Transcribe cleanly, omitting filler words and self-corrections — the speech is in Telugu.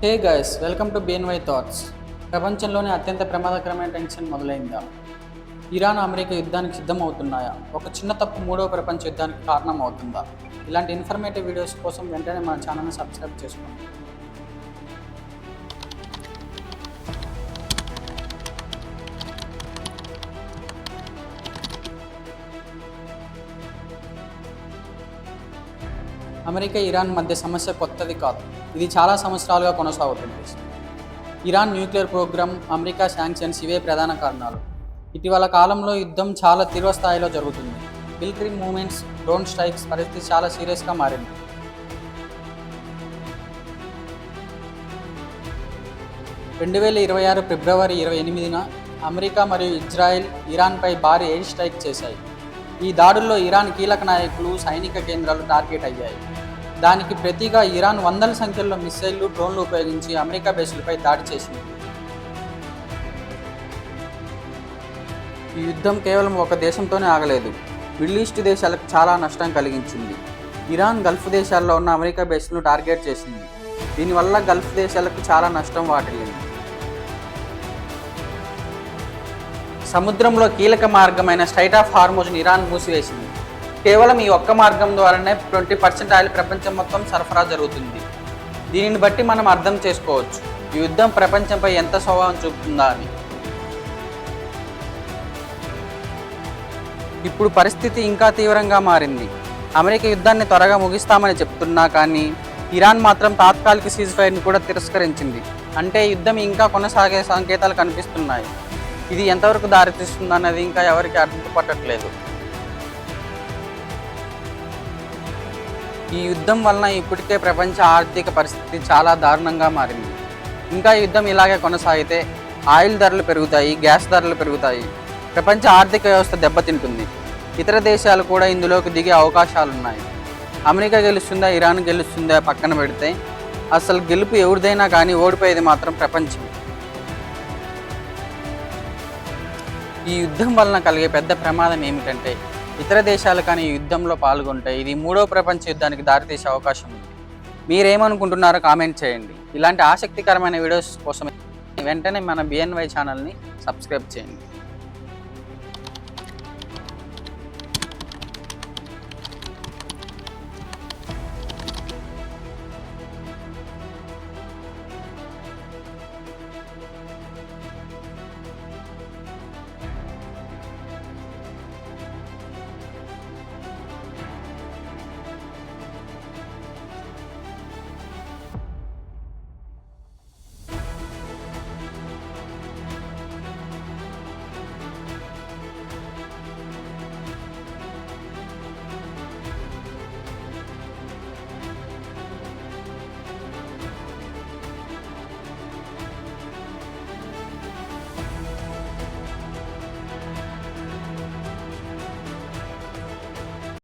Hey guys, welcome to BNY thoughts. ప్రపంచంలోనే అత్యంత ప్రమాదకరమైన టెన్షన్ మొదలైందా? ఇరాన్ అమెరికా యుద్ధానికి సిద్ధమవుతున్నాయా? ఒక చిన్న తప్పు మూడవ ప్రపంచ యుద్ధానికి కారణం అవుతుందా? ఇలాంటి ఇన్ఫర్మేటివ్ వీడియోస్ కోసం వెంటనే మన ఛానల్ని సబ్స్క్రైబ్ చేసుకోండి. అమెరికా ఇరాన్ మధ్య సమస్య కొత్తది కాదు. ఇది చాలా సంవత్సరాలుగా కొనసాగుతుంది. Iran nuclear programme, America sanctions ఇవే ప్రధాన కారణాలు. ఇటీవల కాలంలో యుద్ధం చాలా తీవ్ర స్థాయిలో జరుగుతుంది. మిలిటరీ మూవ్మెంట్స్, డ్రోన్ స్ట్రైక్స్, పరిస్థితి చాలా సీరియస్గా మారింది. 2026 ఫిబ్రవరి 28న అమెరికా మరియు ఇజ్రాయెల్ ఇరాన్పై భారీ ఎయిర్ స్ట్రైక్ చేశాయి. ఈ దాడుల్లో ఇరాన్ కీలక నాయకులు, సైనిక కేంద్రాలు టార్గెట్ అయ్యాయి. దానికి ప్రతిగా ఇరాన్ వందల సంఖ్యలో మిస్సైళ్లు, డ్రోన్లు ఉపయోగించి అమెరికా బేస్లపై దాడి చేసింది. ఈ యుద్ధం కేవలం ఒక దేశంతోనే ఆగలేదు. మిడిల్ ఈస్ట్ దేశాలకు చాలా నష్టం కలిగించింది. ఇరాన్ గల్ఫ్ దేశాల్లో ఉన్న అమెరికా బేస్లను టార్గెట్ చేసింది. దీనివల్ల గల్ఫ్ దేశాలకు చాలా నష్టం వాటిల్లింది. సముద్రంలో కీలక మార్గమైన స్ట్రైట్ ఆఫ్ హార్మోజ్ను ఇరాన్ మూసివేసింది. కేవలం ఈ ఒక్క మార్గం ద్వారానే 20% ఆయిల్ ప్రపంచం మొత్తం సరఫరా జరుగుతుంది. దీనిని బట్టి మనం అర్థం చేసుకోవచ్చు ఈ యుద్ధం ప్రపంచంపై ఎంత స్వభావం చూపుతుందా అని. ఇప్పుడు పరిస్థితి ఇంకా తీవ్రంగా మారింది. అమెరికా యుద్ధాన్ని త్వరగా ముగిస్తామని చెప్తున్నా కానీ ఇరాన్ మాత్రం తాత్కాలిక సీజ్ ఫైర్ని కూడా తిరస్కరించింది. అంటే యుద్ధం ఇంకా కొనసాగే సంకేతాలు కనిపిస్తున్నాయి. ఇది ఎంతవరకు దారితీస్తుందన్నది ఇంకా ఎవరికి అర్థం పట్టట్లేదు. ఈ యుద్ధం వలన ఇప్పటికే ప్రపంచ ఆర్థిక పరిస్థితి చాలా దారుణంగా మారింది. ఇంకా యుద్ధం ఇలాగే కొనసాగితే ఆయిల్ ధరలు పెరుగుతాయి, గ్యాస్ ధరలు పెరుగుతాయి, ప్రపంచ ఆర్థిక వ్యవస్థ దెబ్బతింటుంది. ఇతర దేశాలు కూడా ఇందులోకి దిగే అవకాశాలున్నాయి. అమెరికా గెలుస్తుందా, ఇరాన్ గెలుస్తుందా పక్కన పెడితే అసలు గెలుపు ఎవరిదైనా కానీ ఓడిపోయేది మాత్రం ప్రపంచం. ఈ యుద్ధం వలన కలిగే పెద్ద ప్రమాదం ఏమిటంటే ఇతర దేశాలు కానీ ఈ యుద్ధంలో పాల్గొంటే ఇది మూడో ప్రపంచ యుద్ధానికి దారితీసే అవకాశం ఉంది. మీరేమనుకుంటున్నారో కామెంట్ చేయండి. ఇలాంటి ఆసక్తికరమైన వీడియోస్ కోసం వెంటనే మన బిఎన్వై ఛానల్ని సబ్స్క్రైబ్ చేయండి.